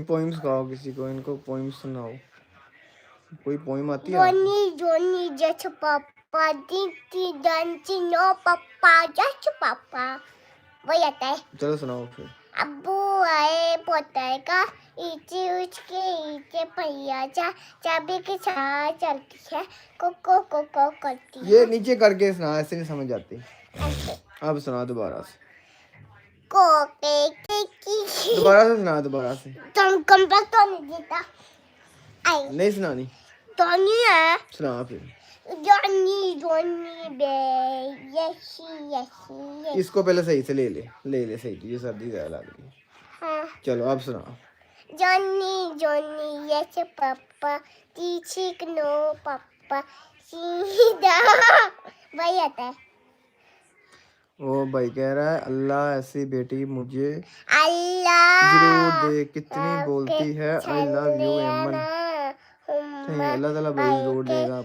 Poem सिखाओ किसी को, इनको पोइम सुनाओ, कोई पोइम आती है? Johnny, just papa, Dinky, Dancy, no papa, just papa. वही आता है। चलो सुनाओ फिर। अब्बू आए पोते का ईचे उसके ईचे पहिया जा चाबी के साथ चलती है कोको कोको करती है। ये नीचे करके सुना, ऐसे नहीं समझ आती। अब सुना दोबारा से। कोके दोबारा से सुना, दोबारा से। तुम कंप्लीट तो नहीं देता। नहीं सुनानी तो नहीं है। सुना फिर। Johnny बे यसी इसको पहले सही से ले ले सही, तुझे सर्दी ज्यादा लग रही है। हाँ। चलो अब सुना। Johnny yes पापा टीचिक नो पापा सीधा वही आता है। ओ भाई कह रहा है अल्लाह ऐसी बेटी मुझे अल्लाह जरूर दे, कितनी बोलती है आई लव यू एमन। अल्लाह ताला जरूर देगा।